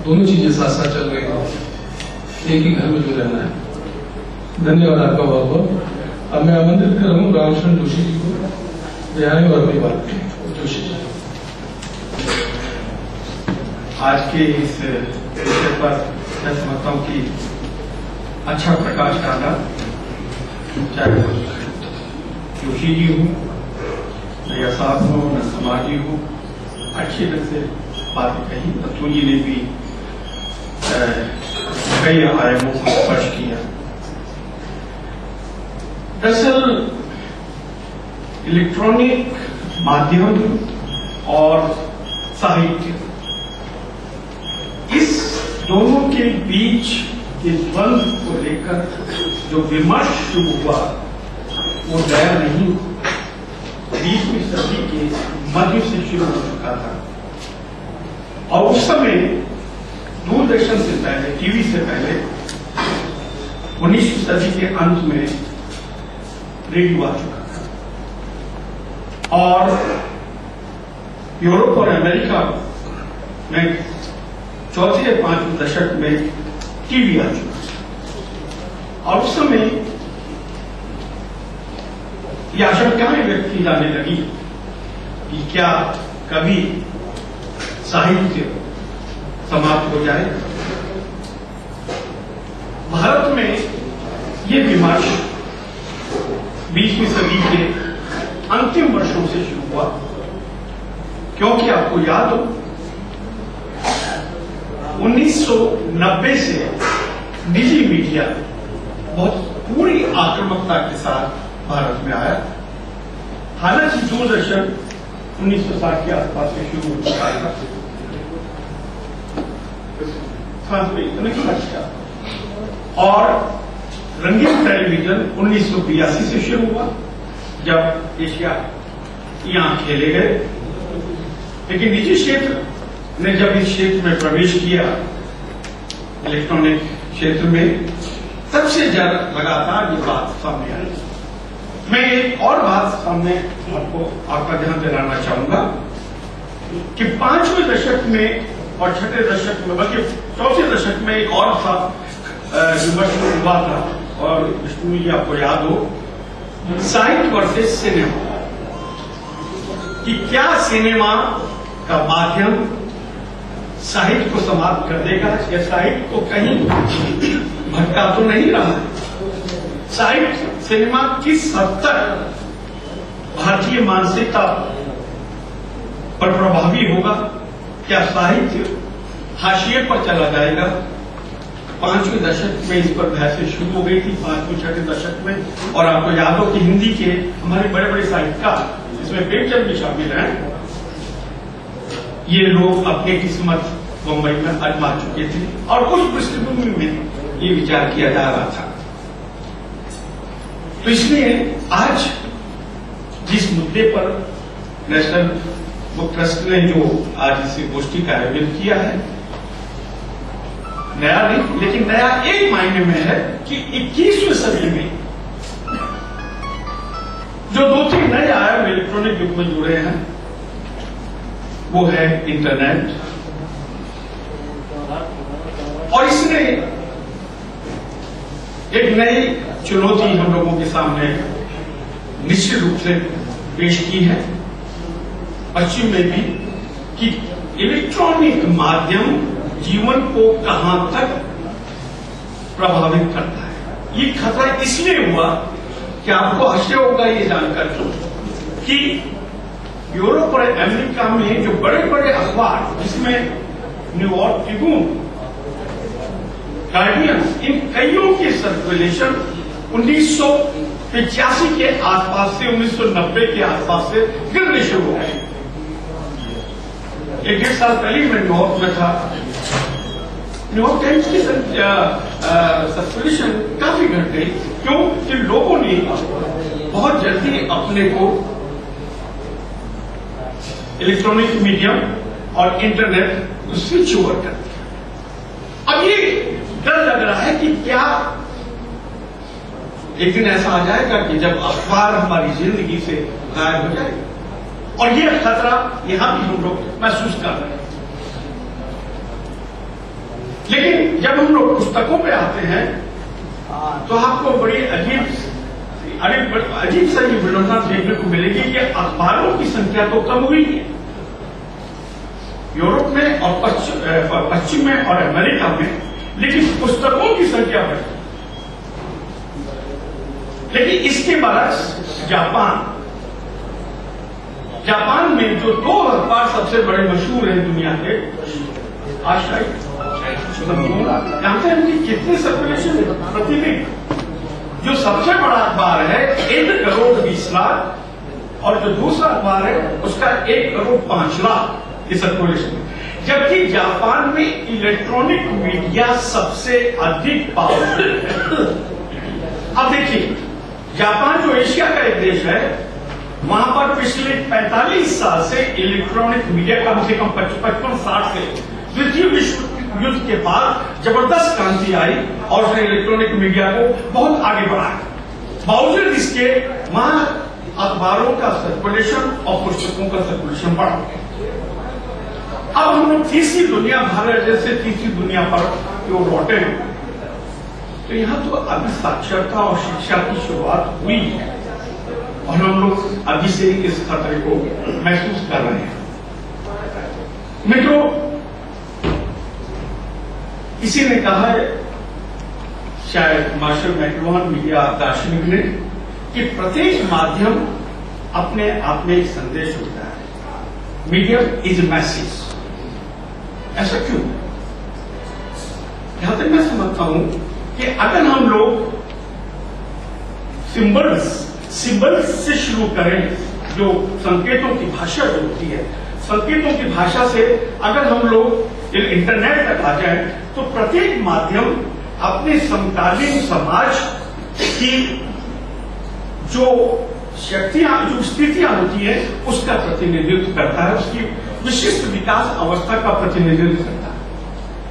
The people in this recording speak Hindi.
दोनों चीजें साथ साथ चल रही हैं, एक ही घर में जो रहना है। धन्यवाद आपका बहुत बहुत। अब मैं आमंत्रित कर रहा हूँ रामशरण जोशी जी को बिहारी और अपनी बात करें। जोशी जी, आज के इस विषय पर मैं समझता हूँ कि अच्छा प्रकाश डाला, चाहे जोशी जी हूँ, मैं साहब हूँ, मैं समाजी हूँ, अच्छी तरह से बातें कही। बच्चों जी ने भी कई आयामों को स्पर्श किया। दरअसल इलेक्ट्रॉनिक माध्यम और साहित्य, इस दोनों के बीच के द्वंद्व को लेकर जो विमर्श शुरू हुआ वो नया नहीं, 20वीं सदी के मध्य से शुरू हो चुका था। और उस समय दूरदर्शन से पहले, टीवी से पहले 19वीं सदी के अंत में रेडियो आ चुका था और यूरोप और अमेरिका में चौथे या पांचवें दशक में टीवी आ चुका था। और उस समय ये आशंकाएं व्यक्त की जाने लगी कि क्या कभी साहित्य समाप्त हो जाए। भारत में ये विमर्श 20वीं सदी के अंतिम वर्षों से शुरू हुआ, क्योंकि आपको याद हो 1990 से निजी मीडिया बहुत पूरी आक्रामकता के साथ भारत में आया। हालांकि दूरदर्शन 1960 के आसपास से शुरू हो चुका था, और रंगीन टेलीविजन 1982 से शुरू हुआ जब एशिया यहां खेले गए। लेकिन निजी क्षेत्र ने जब इस क्षेत्र में प्रवेश किया, इलेक्ट्रॉनिक क्षेत्र में, तब से ज्यादा लगातार ये बात सामने आई। मैं एक और बात सामने आपका ध्यान दिलाना चाहूंगा कि 5वें दशक में और 6ठे दशक में, बल्कि 4थे दशक में एक और था विमर्श हुआ था, और विष्णु जी आपको याद हो, साहित्य वर्सेस सिनेमा, कि क्या सिनेमा का माध्यम साहित्य को समाप्त कर देगा या साहित्य को कहीं भटका तो नहीं रहा है। साहित्य, सिनेमा किस हद तक भारतीय मानसिकता पर प्रभावी होगा, क्या साहित्य हाशिए पर चला जाएगा। 5वें दशक में इस पर बहसें शुरू हो गई थी, 5वें 6ठे दशक में। और आपको याद हो कि हिंदी के हमारे बड़े बड़े साहित्यकार, इसमें प्रेमचंद भी शामिल हैं, ये लोग अपनी किस्मत मुंबई में आजमा चुके थे और उस पृष्ठभूमि में ये विचार किया जा रहा था। तो इसलिए आज जिस मुद्दे पर नेशनल बुक ट्रस्ट ने जो आज इस गोष्ठी का आयोजन किया है, नया नहीं, लेकिन नया एक मायने में है कि 21वीं सदी में जो 2-3 नए आयाम इलेक्ट्रॉनिक युग में जुड़े हैं वो है इंटरनेट, और इसने एक नई चुनौती हम लोगों के सामने निश्चित रूप से पेश की है, पश्चिम में भी, कि इलेक्ट्रॉनिक माध्यम जीवन को कहां तक प्रभावित करता है। ये खतरा इसलिए हुआ कि आपको आश्चर्य होगा ये जानकर कि यूरोप और अमेरिका में जो बड़े बड़े अखबार, जिसमें न्यूयॉर्क ट्रिब्यून, गार्डियन, इन कईयों के सर्कुलेशन 1985 के आसपास से 1990 के आसपास से गिरने शुरू हो गए। 1-1.5 साल पहले मैं न्यूयॉर्क में था। न्यूयॉर्क टाइम्स की सर्कुलेशन काफी घट गई, क्यों कि लोगों ने बहुत जल्दी अपने को इलेक्ट्रॉनिक मीडियम और इंटरनेट को स्विच ओवर कर दिया। अब ये डर लग रहा है कि क्या एक दिन ऐसा आ जाएगा कि जब अखबार हमारी जिंदगी से गायब हो जाएगा, और ये खतरा यहां भी हम लोग महसूस कर रहे हैं। जब हम लोग पुस्तकों पे आते हैं तो आपको बड़ी अजीब सा ये विडंबना देखने को मिलेगी कि अखबारों की संख्या तो कम हुई है यूरोप में और पश्चिम में और अमेरिका में, लेकिन पुस्तकों की संख्या बढ़ी। लेकिन इसके बाद जापान में जो 2 अखबार सबसे बड़े मशहूर हैं दुनिया के, आशाई जानते हैं कि कितने सर्कुलेशन प्रतिदिन। जो सबसे बड़ा अखबार है 1 करोड़ 20 लाख और जो दूसरा अखबार है उसका 1 करोड़ 5 लाख की सर्कुलेशन। जबकि जापान में इलेक्ट्रॉनिक मीडिया सबसे अधिक पावरफुल है। अब देखिए, जापान जो एशिया का एक देश है, वहां पर पिछले 45 साल से इलेक्ट्रॉनिक मीडिया कम से कम 55-60 से द्वितीय विश्व युद्ध के बाद जबरदस्त क्रांति आई और उसने इलेक्ट्रॉनिक मीडिया को बहुत आगे बढ़ाया। बावजूद इसके वहां अखबारों का सर्कुलेशन और पुस्तकों का सर्कुलेशन बढ़ा। अब हम लोग तीसरी दुनिया, भारत जैसे तीसरी दुनिया पर जो लौटे हैं, तो यहां तो अभी साक्षरता और शिक्षा की शुरुआत हुई है और हम लोग अभी से इस खतरे को महसूस कर रहे हैं। मित्रों, किसी ने कहा है, शायद मार्शल मैकलुहान मीडिया दार्शनिक ने, कि प्रत्येक माध्यम अपने आप में एक संदेश होता है। Medium is message. ऐसा क्यों? यहां तक मैं समझता हूं कि अगर हम लोग सिंबल्स से शुरू करें, जो संकेतों की भाषा जो होती है, संकेतों की भाषा से अगर हम लोग इंटरनेट तक आ जाए, तो प्रत्येक माध्यम अपने समकालीन समाज की जो शक्तियां, जो स्थितियां होती है, उसका प्रतिनिधित्व करता है, उसकी विशिष्ट विकास अवस्था का प्रतिनिधित्व करता है।